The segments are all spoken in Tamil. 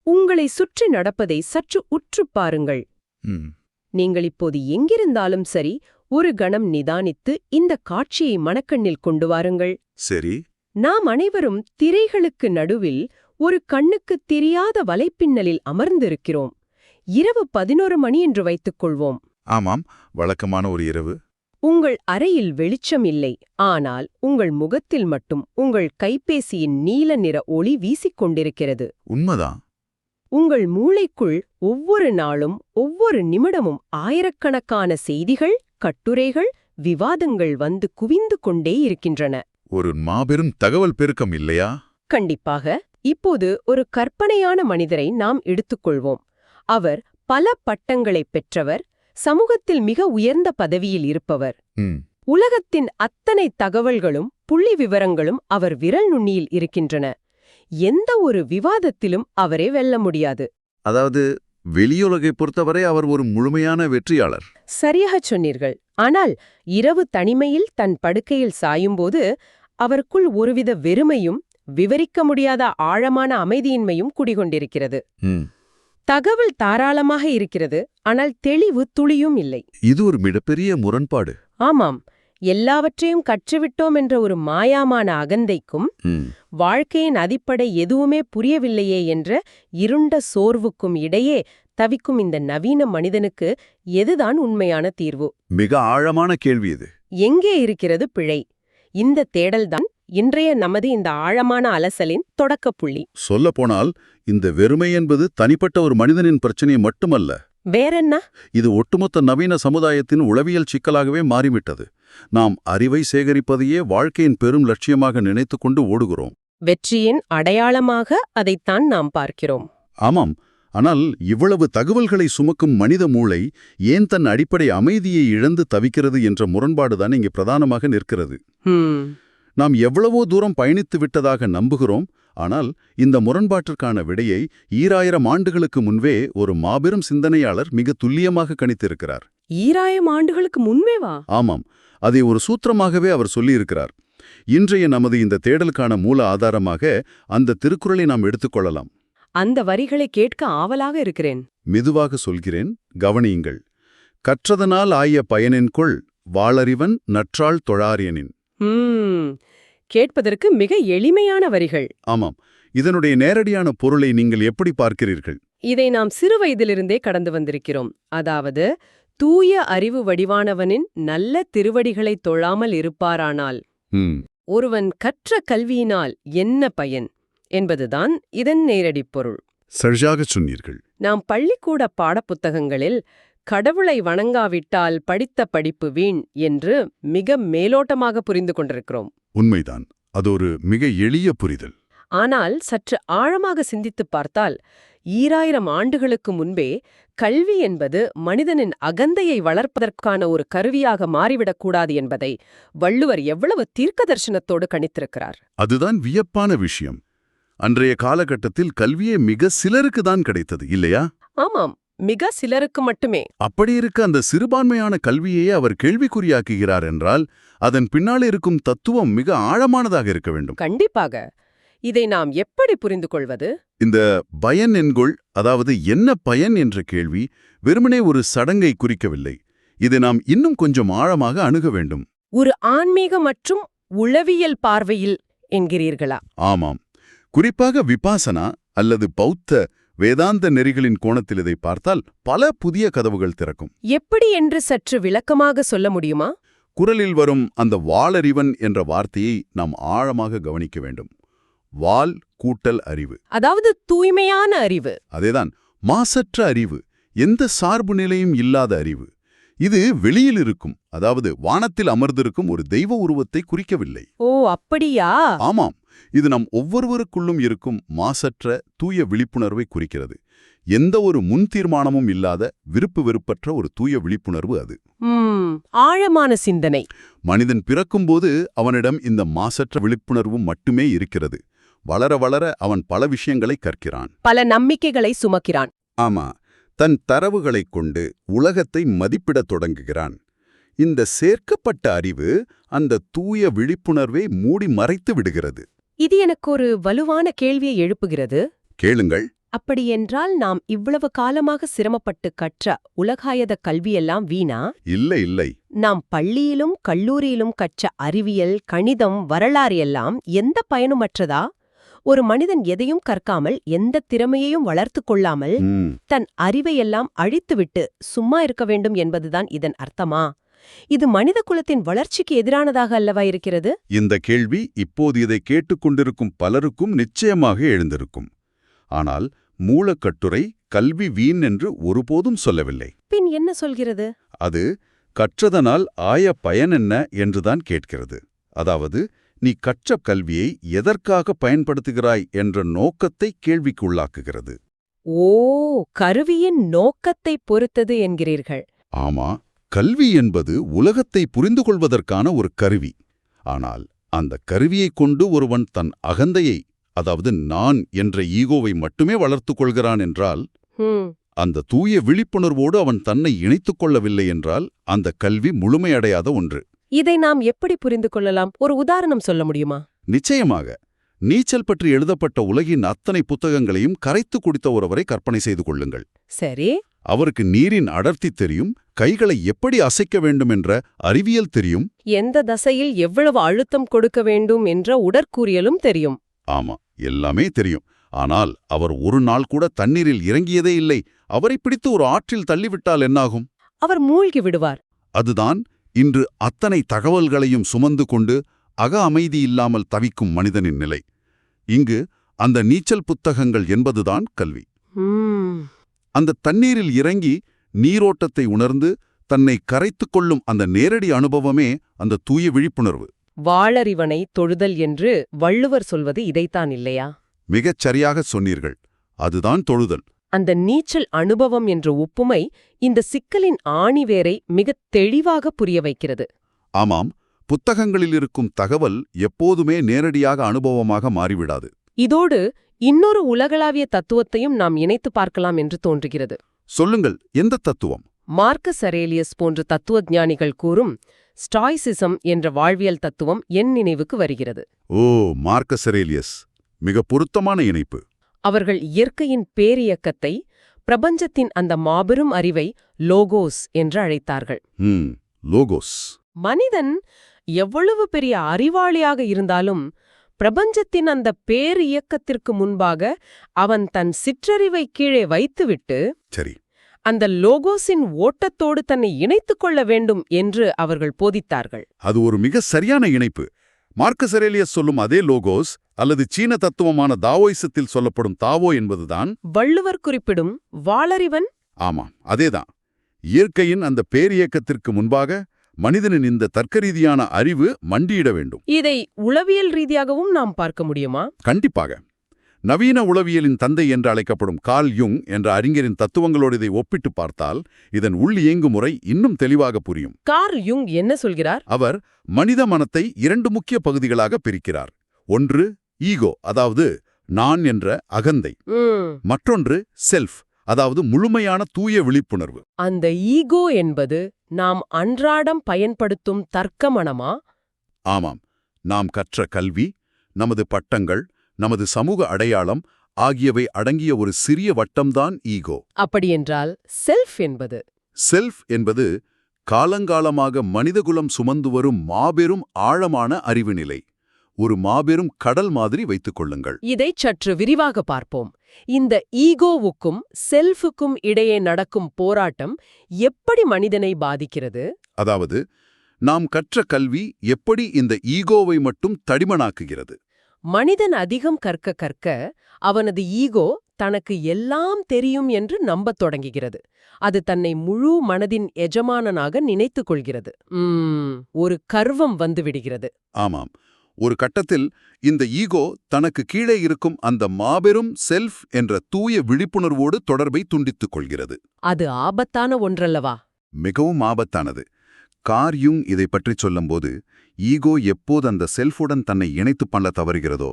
உங்களை சுற்றி நடப்பதை சற்று உற்றுப் பாருங்கள். ம். நீங்கள் இப்போது எங்கிருந்தாலும் சரி, ஒரு கணம் நிதானித்து இந்த காட்சியை மனக்கண்ணில் கொண்டு வாருங்கள். சரி. நாம் அனைவரும் திரைகளுக்கு நடுவில் ஒரு கண்ணுக்குத் தெரியாத வலைப்பின்னலில் அமர்ந்திருக்கிறோம். இரவு 11 மணி என்று வைத்துக் கொள்வோம். ஆமாம், வழக்கமான ஒரு இரவு. உங்கள் அறையில் வெளிச்சம் இல்லை, ஆனால் உங்கள் முகத்தில் மட்டும் உங்கள் கைபேசியின் நீல நிற ஒளி வீசிக் கொண்டிருக்கிறது. உண்மைதான். உங்கள் மூளைக்குள் ஒவ்வொரு நாளும் ஒவ்வொரு நிமிடமும் ஆயிரக்கணக்கான செய்திகள், கட்டுரைகள், விவாதங்கள் வந்து குவிந்து கொண்டே இருக்கின்றன. ஒரு மாபெரும் தகவல் பெருக்கம் இல்லையா? கண்டிப்பாக. இப்போது ஒரு கற்பனையான மனிதரை நாம் எடுத்துக்கொள்வோம். அவர் பல பட்டங்களைப் பெற்றவர், சமூகத்தில் மிக உயர்ந்த பதவியில் இருப்பவர். ம். உலகத்தின் அத்தனை தகவல்களும் புள்ளி விவரங்களும் அவர் விரல் நுண்ணியில் இருக்கின்றன. எந்த ஒரு விவாதத்திலும் அவரே வெல்ல முடியாது. அதாவது வெளியுலகை பொறுத்தவரை அவர் ஒரு முழுமையான வெற்றியாளர். சரியாகச் சொன்னீர்கள். ஆனால் இரவு தனிமையில் தன் படுக்கையில் சாயும்போது அவருக்குள் ஒருவித வெறுமையும் விவரிக்க முடியாத ஆழமான அமைதியின்மையும் குடிகொண்டிருக்கிறது. ம். தகவல் தாராளமாக இருக்கிறது, ஆனால் தெளிவு துளியும் இல்லை. இது ஒரு மிகப்பெரிய முரண்பாடு. ஆமாம், எல்லாவற்றையும் கற்றுவிட்டோம் என்ற ஒரு மாயமான அகந்தைக்கும், ம். வாழ்க்கையின் அடிப்படை எதுவுமே புரியவில்லையே என்ற இருண்ட சோர்வுக்கும் இடையே தவிக்கும் இந்த நவீன மனிதனுக்கு எதுதான் உண்மையான தீர்வு? மிக ஆழமான கேள்வி இது. எங்கே இருக்கிறது பிழை? இந்த தேடல்தான் இன்றைய நமது இந்த ஆழமான அலசலின் தொடக்கப்புள்ளி. சொல்லப்போனால் இந்த வெறுமை என்பது தனிப்பட்ட ஒரு மனிதனின் பிரச்சனை மட்டுமல்ல. வேறென்ன? இது ஒட்டுமொத்த நவீன சமுதாயத்தின் உளவியல் சிக்கலாகவே மாறிவிட்டது. நாம் அறிவை சேகரிப்பதையே வாழ்க்கையின் பெரும் லட்சியமாக நினைத்துக்கொண்டு ஓடுகிறோம். வெற்றியின் அடையாளமாக அதைத்தான் நாம் பார்க்கிறோம். ஆமாம், ஆனால் இவ்வளவு தகவல்களை சுமக்கும் மனித மூளை ஏன் தன் அடிப்படை அமைதியை இழந்து தவிக்கிறது என்ற முரண்பாடுதான் இங்கே பிரதானமாக நிற்கிறது. நாம் எவ்வளவோ தூரம் பயணித்து விட்டதாக நம்புகிறோம். ஆனால் இந்த முரண்பாட்டிற்கான விடையை 2000 ஆண்டுகளுக்கு முன்பே ஒரு மாபெரும் சிந்தனையாளர் மிக துல்லியமாக கணித்திருக்கிறார். 2000 ஆண்டுகளுக்கு முன்வேவா? ஆமாம், அதை ஒரு சூத்திரமாகவே அவர் சொல்லியிருக்கிறார். இன்றைய நமது இந்த தேடலுக்கான மூல ஆதாரமாக அந்த திருக்குறளை நாம் எடுத்துக்கொள்ளலாம். அந்த வரிகளை கேட்க ஆவலாக இருக்கிறேன். மெதுவாக சொல்கிறேன், கவனியுங்கள். கற்றதனால் ஆய பயனென்கொள் வாளறிவன் நற்றாள் தொழாரியனின். கேட்பதற்கு மிக எளிமையான வரிகள். ஆமாம், இதனுடைய நேரடியான பொருளை நீங்கள் எப்படி பார்க்கிறீர்கள்? இதை நாம் சிறு வயதிலிருந்தே கடந்து வந்திருக்கிறோம். அதாவது, தூய அறிவு வடிவானவனின் நல்ல திருவடிகளைத் தொழாமல் இருப்பாரானால் ஒருவன் கற்ற கல்வியினால் என்ன பயன் என்பதுதான் இதன் நேரடிப் பொருள். சரியாகச் சொன்னீர்கள். நாம் பள்ளிக்கூட பாடப்புத்தகங்களில் கடவுளை வணங்காவிட்டால் படித்த படிப்பு வீண் என்று மிக மேலோட்டமாக புரிந்து கொண்டிருக்கிறோம். உண்மைதான், அது ஒரு மிக எளிய புரிதல். ஆனால் சற்று ஆழமாக சிந்தித்துப் பார்த்தால் 2000 ஆண்டுகளுக்கு முன்பே கல்வி என்பது மனிதனின் அகந்தையை வளர்ப்பதற்கான ஒரு கருவியாக மாறிவிடக்கூடாது என்பதை வள்ளுவர் எவ்வளவு தீர்க்கதரிசனத்தோடு கணித்திருக்கிறார். அதுதான் வியப்பான விஷயம். அன்றைய காலகட்டத்தில் கல்வியே மிக சிலருக்கு தான் கிடைத்தது, இல்லையா? ஆமாம், மிக சிலருக்கு மட்டுமே. அப்படி இருக்க அந்த சிறுபான்மையான கல்வியை அவர் கேள்விக்குறியாக்குகிறார் என்றால் அதன் பின்னால் இருக்கும் தத்துவம் மிக ஆழமானதாக இருக்க வேண்டும். கண்டிப்பாக. இதை நாம் எப்படி புரிந்து கொள்வது? இந்த பயன் என்கொள், அதாவது என்ன பயன் என்ற கேள்வி வெறுமனே ஒரு சடங்கை குறிக்கவில்லை. இதை நாம் இன்னும் கொஞ்சம் ஆழமாக அணுக வேண்டும். ஒரு ஆன்மீக மற்றும் உளவியல் பார்வையில் என்கிறீர்களா? ஆமாம், குறிப்பாக விபாசனா அல்லது பௌத்த வேதாந்த நெறிகளின் கோணத்தில் இதை பார்த்தால் பல புதிய கதவுகள் திறக்கும். எப்படி என்று சற்று விளக்கமாக சொல்ல முடியுமா? குறளில் வரும் அந்த வாளறிவன் என்ற வார்த்தையை நாம் ஆழமாக கவனிக்க வேண்டும். வாள் கூட்டல் அறிவு, அதாவது தூய்மையான அறிவு. அதேதான், மாசற்ற அறிவு, எந்த சார்பு நிலையும் இல்லாத அறிவு. இது வெளியில் இருக்கும், அதாவது வானத்தில் அமர்ந்திருக்கும் ஒரு தெய்வ உருவத்தை குறிக்கவில்லை. ஓ, அப்படியா? ஆமாம், இது நம் ஒவ்வொருவருக்குள்ளும் இருக்கும் மாசற்ற தூய விழிப்புணர்வை குறிக்கிறது. எந்த ஒரு முன் தீர்மானமும் இல்லாத விருப்பு வெறுப்பற்ற ஒரு தூய விழிப்புணர்வு அது. ஆழமான சிந்தனை. மனிதன் பிறக்கும்போது அவனிடம் இந்த மாசற்ற விழிப்புணர்வு மட்டுமே இருக்கிறது. வளர வளர அவன் பல விஷயங்களை கற்கிறான், பல நம்பிக்கைகளை சுமக்கிறான். ஆமா, தன் தரவுகளைக் கொண்டு உலகத்தை மதிப்பிடத் தொடங்குகிறான். இந்த சேர்க்கப்பட்ட அறிவு அந்த தூய விழிப்புணர்வை மூடி மறைத்து விடுகிறது. இது எனக்கு ஒரு வலுவான கேள்வியை எழுப்புகிறது. கேளுங்கள். அப்படியென்றால் நாம் இவ்வளவு காலமாக சிரமப்பட்டு கற்ற உலகாயத கல்வியெல்லாம் வீணா? இல்லை இல்லை. நாம் பள்ளியிலும் கல்லூரியிலும் கற்ற அறிவியல், கணிதம், வரலாறு எல்லாம் எந்த பயனுமற்றதா? ஒரு மனிதன் எதையும் கற்காமல், எந்த திறமையையும் வளர்த்துக் கொள்ளாமல், தன் அறிவையெல்லாம் அழித்துவிட்டு சும்மா இருக்க வேண்டும் என்பதுதான் இதன் அர்த்தமா? இது மனித குலத்தின் வளர்ச்சிக்கு எதிரானதாக அல்லவா இருக்கிறது? இந்த கேள்வி இப்போது இதை கேட்டுக்கொண்டிருக்கும் பலருக்கும் நிச்சயமாக எழுந்திருக்கும். ஆனால் மூலக்கட்டுரை கல்வி வீண் என்று ஒருபோதும் சொல்லவில்லை. பின் என்ன சொல்கிறது? அது கற்றதனால் ஆய பயன் என்ன என்றுதான் கேட்கிறது. அதாவது, நீ கற்ற கல்வியை எதற்காக பயன்படுத்துகிறாய் என்ற நோக்கத்தை கேள்விக்குள்ளாக்குகிறது. ஓ, கருவியின் நோக்கத்தை பொறுத்தது என்கிறீர்கள். ஆமா, கல்வி என்பது உலகத்தை புரிந்து கொள்வதற்கான ஒரு கருவி. ஆனால் அந்த கருவியைக் கொண்டு ஒருவன் தன் அகந்தையை, அதாவது நான் என்ற ஈகோவை மட்டுமே வளர்த்துக் கொள்கிறான் என்றால், அந்த தூய விழிப்புணர்வோடு அவன் தன்னை இணைத்துக் கொள்ளவில்லை என்றால் அந்த கல்வி முழுமையடையாத ஒன்று. இதை நாம் எப்படி புரிந்து கொள்ளலாம்? ஒரு உதாரணம் சொல்ல முடியுமா? நிச்சயமாக. நீச்சல் பற்றி எழுதப்பட்ட உலகின் அத்தனை புத்தகங்களையும் கரைத்து குடித்த ஒருவரை கற்பனை செய்து கொள்ளுங்கள். சரி. அவருக்கு நீரின் அடர்த்தி தெரியும், கைகளை எப்படி அசைக்க வேண்டும் என்ற அறிவியல் தெரியும், எந்த தசையில் எவ்வளவு அழுத்தம் கொடுக்க வேண்டும் என்ற உடற்கூறியலும் தெரியும். ஆமா, எல்லாமே தெரியும். ஆனால் அவர் ஒரு நாள் கூட தண்ணீரில் இறங்கியதே இல்லை. அவரை பிடித்து ஒரு ஆற்றில் தள்ளிவிட்டால் என்னாகும்? அவர் மூழ்கி விடுவார். அதுதான் இன்று அத்தனை தகவல்களையும் சுமந்து கொண்டு அக அமைதி இல்லாமல் தவிக்கும் மனிதனின் நிலை. இங்கு அந்த நீச்சல் புத்தகங்கள் என்பதுதான் கல்வி. அந்த தண்ணீரில் இறங்கி நீரோட்டத்தை உணர்ந்து தன்னை கரைத்துக் கொள்ளும் அந்த நேரடி அனுபவமே அந்த தூய விழிப்புணர்வு. வாளறிவனை தொழுதல் என்று வள்ளுவர் சொல்வது இதைத்தான் இல்லையா? மிகச் சரியாக சொன்னீர்கள். அதுதான் தொழுதல். அந்த நீச்சல் அனுபவம் என்ற ஒப்புமை இந்த சிக்கலின் ஆணிவேரை மிகத் தெளிவாக புரிய வைக்கிறது. ஆமாம், புத்தகங்களில் இருக்கும் தகவல் எப்போதுமே நேரடியாக அனுபவமாக மாறிவிடாது. இதோடு இன்னொரு உலகளாவிய தத்துவத்தையும் நாம் இணைத்து பார்க்கலாம் என்று தோன்றுகிறது. சொல்லுங்கள், எந்த தத்துவம்? மார்க்கஸ் அரேலியஸ் போன்ற தத்துவஞானிகள் கூறும் ஸ்டாய்சிசம் என்ற வாழ்வியல் தத்துவம் என் நினைவுக்கு வருகிறது. ஓ, மார்க்கஸ் அரேலியஸ், மிக பொருத்தமான இணைப்பு. அவர்கள் இயற்கையின் பேரியக்கத்தை, பிரபஞ்சத்தின் அந்த மாபெரும் அறிவை லோகோஸ் என்று அழைத்தார்கள். லோகோஸ். மனிதன் எவ்வளவு பெரிய அறிவாளியாக இருந்தாலும் பிரபஞ்சத்தின் அந்த பேரியக்கத்திற்கு முன்பாக அவன் தன் சிற்றறிவை கீழே வைத்துவிட்டு சரி, அந்த லோகோஸின் ஓட்டத்தோடு தன்னை இணைத்துக் கொள்ள வேண்டும் என்று அவர்கள் போதித்தார்கள். அது ஒரு மிக சரியான இணைப்பு. மார்க்கஸ் அரேலியஸ் சொல்லும் அதே லோகோஸ் அல்லது சீன தத்துவமான தாவோயிசத்தில் சொல்லப்படும் தாவோ என்பதுதான் வள்ளுவர் குறிப்பிடும் வாளறிவன். ஆமாம், அதேதான். இயற்கையின் அந்த பேரியக்கத்திற்கு முன்பாக மனிதனின் இந்த தர்க்கரீதியான அறிவு மண்டியிட வேண்டும். இதை உளவியல் ரீதியாகவும் நாம் பார்க்க முடியுமா? கண்டிப்பாக. நவீன உளவியலின் தந்தை என்று அழைக்கப்படும் கார்ல் யுங் என்ற அறிஞரின் தத்துவங்களோடு இதை ஒப்பிட்டு பார்த்தால் இதன் உள் இயங்குமுறை இன்னும் தெளிவாக புரியும். கார்ல் யுங் என்ன சொல்கிறார்? அவர் மனித மனத்தை 2 முக்கிய பகுதிகளாக பிரிக்கிறார். ஒன்று ஈகோ, அதாவது நான் என்ற அகந்தை. மற்றொன்று செல்ஃப், அதாவது முழுமையான தூய விழிப்புணர்வு. அந்த ஈகோ என்பது நாம் அன்றாடம் பயன்படுத்தும் தர்க்க மனமா? ஆமாம், நாம் கற்ற கல்வி, நமது பட்டங்கள், நமது சமூக அடையாளம் ஆகியவை அடங்கிய ஒரு சிறிய வட்டம்தான் ஈகோ. அப்படியென்றால் செல்ஃப் என்பது? செல்ஃப் என்பது காலங்காலமாக மனிதகுலம் சுமந்து வரும் மாபெரும் ஆழமான அறிவு நிலை. ஒரு மாபெரும் கடல் மாதிரி வைத்துக் கொள்ளுங்கள். இதை சற்று விரிவாக பார்ப்போம். இந்த ஈகோவுக்கும் செல்ஃபுக்கும் இடையே நடக்கும் போராட்டம் எப்படி மனிதனை பாதிக்கிறது? அதாவது, நாம் கற்ற கல்வி எப்படி இந்த ஈகோவை மட்டும் தடிமனாக்குகிறது? மனிதன் அதிகம் கற்க கற்க அவனது ஈகோ தனக்கு எல்லாம் தெரியும் என்று நம்பத் தொடங்குகிறது. அது தன்னை முழு மனதின் எஜமானனாக நினைத்துக் கொள்கிறது. ஒரு கர்வம் வந்துவிடுகிறது. ஆமாம், ஒரு கட்டத்தில் இந்த ஈகோ தனக்கு கீழே இருக்கும் அந்த மாபெரும் செல்ஃப் என்ற தூய விழிப்புணர்வோடு தொடர்பை துண்டித்துக் கொள்கிறது. அது ஆபத்தான ஒன்றல்லவா? மிகவும் ஆபத்தானது. கார்ல் யுங் இதை பற்றி சொல்லும்போது, ஈகோ எப்போது அந்த செல்ஃபுடன் தன்னை இணைத்துப் பண்ண தவறுகிறதோ,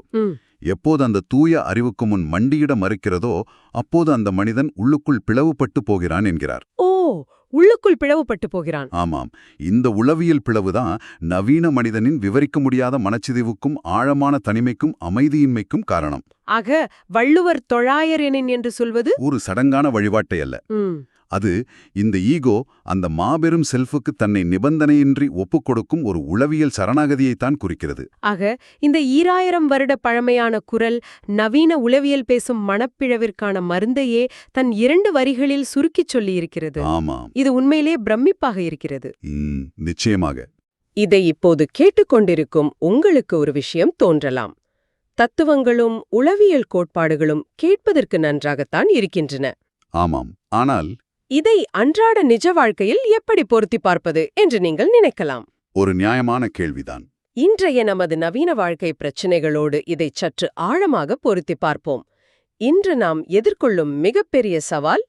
எப்போது அந்த தூய அறிவுக்கு முன் மண்டியிட மறுக்கிறதோ, அப்போது அந்த மனிதன் உள்ளுக்குள் பிளவுபட்டு போகிறான் என்கிறார். ஓ, உள்ளுக்குள் பிளவுபட்டு போகிறான். ஆமாம், இந்த உளவியல் பிளவுதான் நவீன மனிதனின் விவரிக்க முடியாத மனச்சிதைவுக்கும் ஆழமான தனிமைக்கும் அமைதியின்மைக்கும் காரணம். ஆக வள்ளுவர் தொழாயரெனின் என்று சொல்வது ஒரு சடங்கான வழிபாட்டை அல்ல. அது இந்த ஈகோ அந்த மாபெரும் செல்ஃபுக்கு தன்னை நிபந்தனையின்றி ஒப்புக்கொடுக்கும் ஒரு உளவியல் சரணாகதியைத்தான் குறிக்கிறது. ஆக இந்த 2000 வருட பழமையான குரல் நவீன உளவியல் பேசும் மனப்பிழவிற்கான மருந்தையே தன் 2 வரிகளில் சுருக்கிச் சொல்லியிருக்கிறது. ஆமாம், இது உண்மையிலே பிரமிப்பாக இருக்கிறது. நிச்சயமாக. இதை இப்போது கேட்டுக்கொண்டிருக்கும் உங்களுக்கு ஒரு விஷயம் தோன்றலாம். தத்துவங்களும் உளவியல் கோட்பாடுகளும் கேட்பதற்கு நன்றாகத்தான் இருக்கின்றன. ஆமாம், ஆனால் இதை அன்றாட நிஜ வாழ்க்கையில் எப்படி பொருத்தி பார்ப்பது என்று நீங்கள் நினைக்கலாம். ஒரு நியாயமான கேள்விதான். இன்றைய நமது நவீன வாழ்க்கை பிரச்சினைகளோடு இதை சற்று ஆழமாக பொருத்தி பார்ப்போம். இன்று நாம் எதிர்கொள்ளும் மிகப்பெரிய சவால்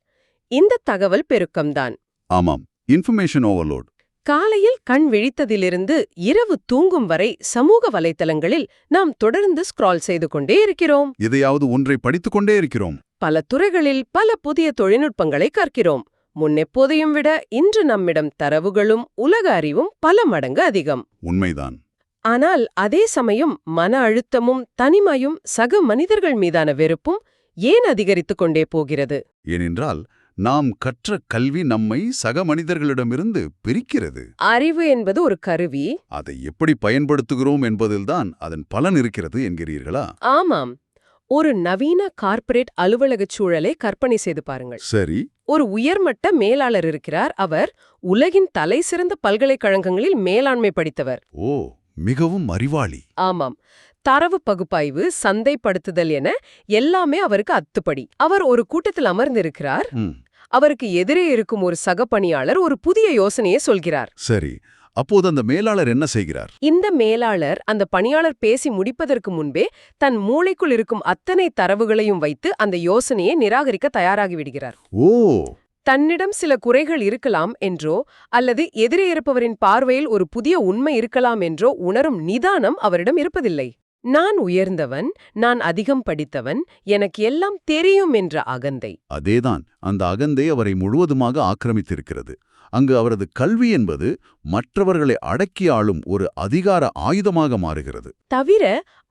இந்த தகவல் பெருக்கம்தான். ஆமாம், இன்ஃபர்மேஷன் ஓவர்லோட். காலையில் கண் விழித்ததிலிருந்து இரவு தூங்கும் வரை சமூக வலைத்தளங்களில் நாம் தொடர்ந்து ஸ்க்ரால் செய்து கொண்டே இருக்கிறோம். எதையாவது ஒன்றை படித்துக் கொண்டே இருக்கிறோம். பல துறைகளில் பல புதிய தொழில்நுட்பங்களை கற்கிறோம். முன்னெப்போதையும் விட இன்று நம்மிடம் தரவுகளும் உலக அறிவும் பல மடங்கு அதிகம். உண்மைதான். ஆனால் அதே சமயம் மன அழுத்தமும் தனிமையும் சக மனிதர்கள் மீதான வெறுப்பும் ஏன் அதிகரித்துக் கொண்டே போகிறது? ஏனென்றால் நாம் கற்ற கல்வி நம்மை சக மனிதர்களிடமிருந்து பிரிக்கிறது. அறிவு என்பது ஒரு கருவி. அதை எப்படி பயன்படுத்துகிறோம் என்பதில்தான் அதன் பலன் இருக்கிறது என்கிறீர்களா? ஆமாம். ஒரு நவீன கார்ப்பரேட் அலுவலகச் சூழலை கற்பனை செய்து பாருங்கள். சரி. ஒரு உயர்மட்ட மேலாளர் இருக்கிறார். அவர் உலகின் தலைசிறந்த பல்கலைக்கழகங்களில் மேலாண்மை படித்தவர். ஓ, மிகவும் அறிவாளி. ஆமாம். தரவு பகுப்பாய்வு, சந்தைப்படுத்துதல் என எல்லாமே அவருக்கு அத்துப்படி. அவர் ஒரு கூட்டத்தில் அமர்ந்திருக்கிறார். அவருக்கு எதிரே இருக்கும் ஒரு சக பணியாளர் ஒரு புதிய யோசனையை சொல்கிறார். சரி. அப்போது அந்த மேலாளர் என்ன செய்கிறார்? இந்த மேலாளர் அந்த பணியாளர் பேசி முடிப்பதற்கு முன்பே தன் மூளைக்குள் இருக்கும் அத்தனை தரவுகளையும் வைத்து அந்த யோசனையை நிராகரிக்க தயாராகிவிடுகிறார். ஓ! தன்னிடம் சில குறைகள் இருக்கலாம் என்றோ அல்லது எதிரே இருப்பவரின் பார்வையில் ஒரு புதிய உண்மை இருக்கலாம் என்றோ உணரும் நிதானம் அவரிடம் இருப்பதில்லை. நான் உயர்ந்தவன், நான் அதிகம் படித்தவன், எனக்கு எல்லாம் தெரியும் என்ற அகந்தை. அதேதான், அந்த அகந்தை அவரை முழுவதுமாக ஆக்கிரமித்திருக்கிறது. அங்கு அவரது கல்வி என்பது மற்றவர்களை அடக்கி ஆளும் ஒரு அதிகார ஆயுதமாக மாறுகிறது. தவிர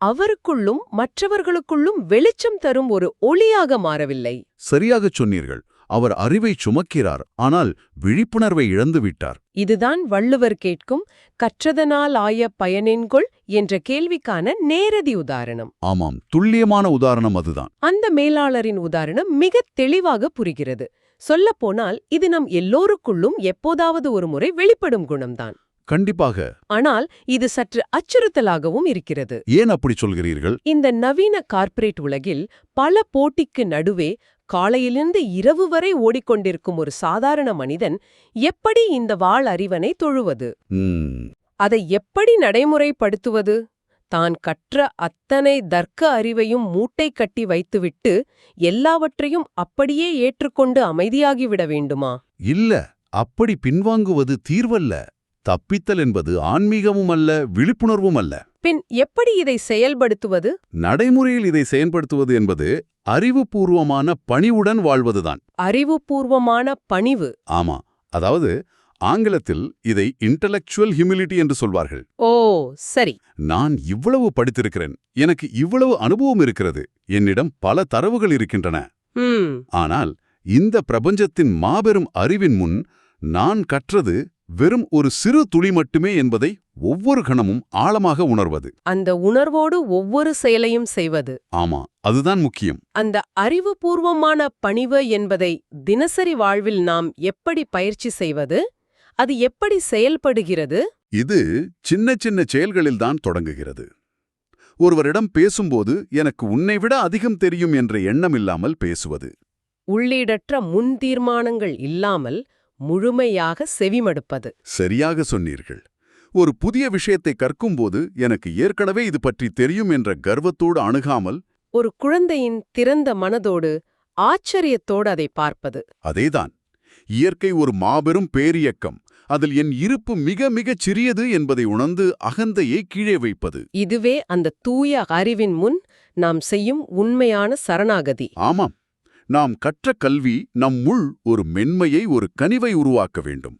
அவருக்குள்ளும் மற்றவர்களுக்குள்ளும் வெளிச்சம் தரும் ஒரு ஒளியாக மாறவில்லை. சரியாகச் சொன்னீர்கள். அவர் அறிவை சுமக்கிறார், ஆனால் விழிப்புணர்வை இழந்துவிட்டார். இதுதான் வள்ளுவர் கேட்கும் கற்றதனால் ஆய பயனென்கொள் என்ற கேள்விக்கான நேரடி உதாரணம். ஆமாம், துல்லியமான உதாரணம் அதுதான். அந்த மேலாளரின் உதாரணம் மிக தெளிவாக புரிகிறது. சொல்லப்போனால் இது நம் எல்லோருக்குள்ளும் எப்போதாவது ஒரு முறை வெளிப்படும் குணம்தான். கண்டிப்பாக. ஆனால் இது சற்று அச்சுறுத்தலாகவும் இருக்கிறது. ஏன் அப்படி சொல்கிறீர்கள்? இந்த நவீன கார்ப்பரேட் உலகில் பல போட்டிக்கு நடுவே காலையிலிருந்து இரவு வரை ஓடிக்கொண்டிருக்கும் ஒரு சாதாரண மனிதன் எப்படி இந்த வாழ் அறிவனை தொழுவது? அதை எப்படி நடைமுறைப்படுத்துவது? தான் கற்ற அத்தனை தர்க்க அறிவையும் மூட்டை கட்டி வைத்துவிட்டு எல்லாவற்றையும் அப்படியே ஏற்றுக்கொண்டு அமைதியாகிவிட வேண்டுமா? இல்ல, அப்படி பின்வாங்குவது தீர்வல்ல. தப்பித்தல் என்பது ஆன்மீகமும் அல்ல, விழிப்புணர்வும் அல்ல. பின் எப்படி இதை செயல்படுத்துவது? நடைமுறையில் இதை செயல்படுத்துவது என்பது அறிவுபூர்வமான பணிவுடன் வாழ்வதுதான். அறிவுபூர்வமான பணிவு. ஆமா, அதாவது ஆங்கிலத்தில் இதை இன்டலெக்சுவல் ஹியூமிலிட்டி என்று சொல்வார்கள். ஓ, சரி. நான் இவ்வளவு படித்திருக்கிறேன், எனக்கு இவ்வளவு அனுபவம் இருக்கிறது, என்னிடம் பல தரவுகள் இருக்கின்றன. ஆனால் இந்த பிரபஞ்சத்தின் மாபெரும் அறிவின் முன் நான் கற்றது வெறும் ஒரு சிறு துளி மட்டுமே என்பதை ஒவ்வொரு கணமும் ஆழமாக உணர்வது. அந்த உணர்வோடு ஒவ்வொரு செயலையும் செய்வது. ஆமா, அதுதான் முக்கியம். அந்த அறிவுபூர்வமான பணிவு என்பதை தினசரி வாழ்வில் நாம் எப்படி பயிற்சி செய்வது? அது எப்படி செயல்படுகிறது? இது சின்ன சின்ன செயல்களில்தான் தொடங்குகிறது. ஒருவரிடம் பேசும்போது எனக்கு உன்னை விட அதிகம் தெரியும் என்ற எண்ணம் இல்லாமல் பேசுவது. உள்ளீடற்ற முன் தீர்மானங்கள் இல்லாமல் முழுமையாக செவிமடுப்பது. சரியாக சொன்னீர்கள். ஒரு புதிய விஷயத்தை கற்கும்போது எனக்கு ஏற்கனவே இது பற்றி தெரியும் என்ற கர்வத்தோடு அணுகாமல், ஒரு குழந்தையின் திறந்த மனதோடு ஆச்சரியத்தோடு அதை பார்ப்பது. அதேதான். இயற்கை ஒரு மாபெரும் பேரியக்கம். அதில் என் இருப்பு மிக மிகச் சிறியது என்பதை உணர்ந்து அகந்தையை கீழே வைப்பது. இதுவே அந்த தூய அறிவின் முன் நாம் செய்யும் உண்மையான சரணாகதி. ஆமாம், நாம் கற்ற கல்வி நம்முள் ஒரு மென்மையை, ஒரு கனிவை உருவாக்க வேண்டும்.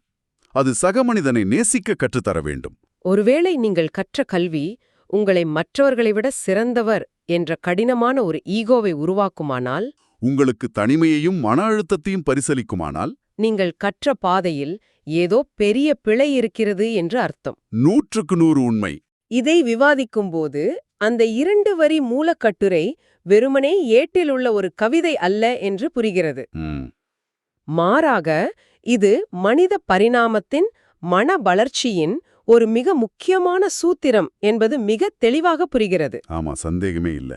அது சக மனிதனை நேசிக்க கற்றுத்தர வேண்டும். ஒருவேளை நீங்கள் கற்ற கல்வி உங்களை மற்றவர்களை விட சிறந்தவர் என்ற கடினமான ஒரு ஈகோவை உருவாக்குமானால், உங்களுக்கு தனிமையையும் மன அழுத்தத்தையும் பரிசலிக்குமானால், நீங்கள் கற்ற பாதையில் ஏதோ பெரிய பிழை இருக்கிறது என்று அர்த்தம். 100க்கு 100 உண்மை. இதை விவாதிக்கும்போது அந்த 2 வரி மூலக்கட்டுரை வெறுமனே ஏட்டிலுள்ள ஒரு கவிதை அல்ல என்று புரிகிறது. மாறாக இது மனித பரிணாமத்தின், மன வளர்ச்சியின் ஒரு மிக முக்கியமான சூத்திரம் என்பது மிக தெளிவாக புரிகிறது. ஆமா, சந்தேகமே இல்ல.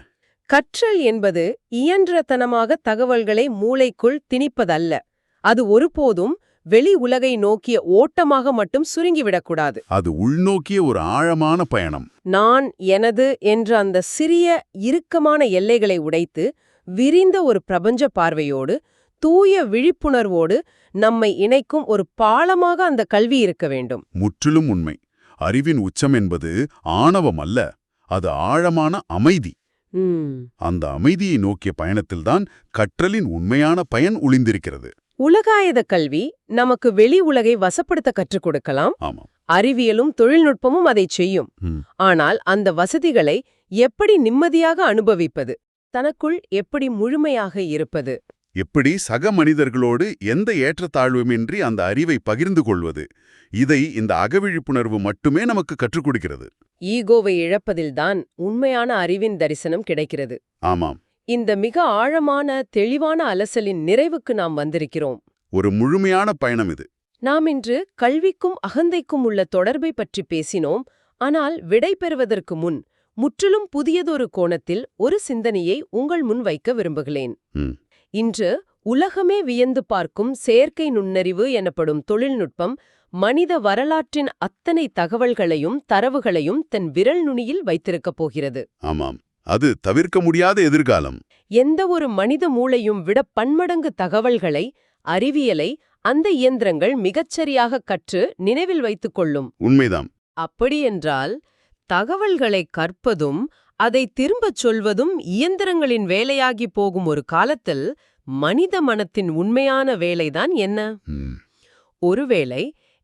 கற்றல் என்பது இயன்றத்தனமாக தகவல்களை மூளைக்குள் திணிப்பதல்ல. அது ஒருபோதும் வெளி உலகை நோக்கிய ஓட்டமாக மட்டும் சுருங்கிவிடக்கூடாது. அது உள்நோக்கிய ஒரு ஆழமான பயணம். நான், எனது என்ற அந்த சிறிய இறுக்கமான எல்லைகளை உடைத்து விரிந்த ஒரு பிரபஞ்ச பார்வையோடு, தூய விழிப்புணர்வோடு நம்மை இணைக்கும் ஒரு பாலமாக அந்த கல்வி இருக்க வேண்டும். முற்றிலும் உண்மை. அறிவின் உச்சம் என்பது ஆணவம் அல்ல, அது ஆழமான அமைதி. அந்த அமைதியை நோக்கிய பயணத்தில்தான் கற்றலின் உண்மையான பயன் ஒளிந்திருக்கிறது. உலகாயத கல்வி நமக்கு வெளி உலகை வசப்படுத்த கற்றுக் கொடுக்கலாம். அறிவியலும் தொழில்நுட்பமும் அதை செய்யும். ஆனால் அந்த வசதிகளை எப்படி நிம்மதியாக அனுபவிப்பது, தனக்குள் எப்படி முழுமையாக இருப்பது, எப்படி சக மனிதர்களோடு எந்த ஏற்றத்தாழ்வுமின்றி அந்த அறிவை பகிர்ந்து கொள்வது, இதை இந்த அகவிழிப்புணர்வு மட்டுமே நமக்கு கற்றுக் கொடுக்கிறது. ஈகோவை இழப்பதில்தான் உண்மையான அறிவின் தரிசனம் கிடைக்கிறது. ஆமாம். இந்த மிக ஆழமான, தெளிவான அலசலின் நிறைவுக்கு நாம் வந்திருக்கிறோம். ஒரு முழுமையான பயணம் இது. நாம் இன்று கல்விக்கும் அகந்தைக்கும் உள்ள தொடர்பை பற்றி பேசினோம். ஆனால் விடை பெறுவதற்கு முன் முற்றிலும் புதியதொரு கோணத்தில் ஒரு சிந்தனையை உங்கள் முன் வைக்க விரும்புகிறேன். இன்று உலகமே வியந்து பார்க்கும் செயற்கை நுண்ணறிவு எனப்படும் தொழில்நுட்பம் மனித வரலாற்றின் அத்தனை தகவல்களையும் தரவுகளையும் தன் விரல் நுனியில் வைத்திருக்கப் போகிறது. ஆமாம், அது தவிர்க்க முடியாத எதிர்காலம். எந்த ஒரு மனித மூளையும் விட பன்மடங்கு தகவல்களை, அறிவியலை அந்த இயந்திரங்கள் மிகச்சரியாக கற்று நினைவில் வைத்துக் கொள்ளும். உண்மைதான். அப்படியென்றால் தகவல்களை கற்பதும் அதை திரும்பச் சொல்வதும் இயந்திரங்களின் வேலையாகி போகும் ஒரு காலத்தில் மனித மனத்தின் உண்மையான வேலைதான் என்ன? ஒருவேளை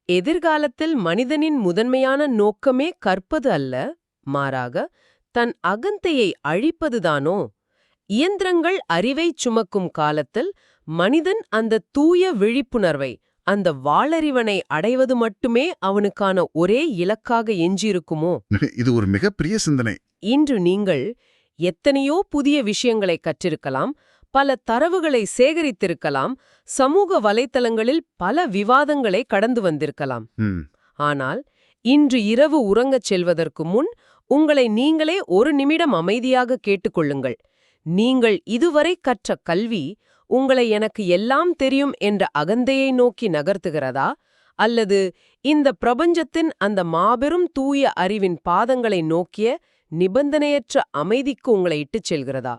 எதிர்காலத்தில் மனிதனின் முதன்மையான நோக்கமே கற்பது அல்ல, மாறாக தன் அகந்தையை அழிப்பதுதானோ? இயந்திரங்கள் அறிவை சுமக்கும் காலத்தில் மனிதன் அந்த தூய விழிப்புணர்வை, அந்த வாளறிவனை அடைவது மட்டுமே அவனுக்கான ஒரே இலக்காக எஞ்சியிருக்குமோ? இது ஒரு மிகப்பெரிய சிந்தனை. இன்று நீங்கள் எத்தனையோ புதிய விஷயங்களை கற்றிருக்கலாம், பல தரவுகளை சேகரித்திருக்கலாம், சமூக வலைத்தளங்களில் பல விவாதங்களை கடந்து வந்திருக்கலாம். ஆனால் இன்று இரவு உறங்கச் செல்வதற்கு முன் உங்களை நீங்களே ஒரு நிமிடம் அமைதியாக கேட்டுக்கொள்ளுங்கள். நீங்கள் இதுவரை கற்ற கல்வி உங்களை எனக்கு எல்லாம் தெரியும் என்ற அகந்தையை நோக்கி நகர்த்துகிறதா, அல்லது இந்த பிரபஞ்சத்தின் அந்த மாபெரும் தூய அறிவின் பாதங்களை நோக்கிய நிபந்தனையற்ற அமைதிக்கு உங்களை இட்டுச் செல்கிறதா?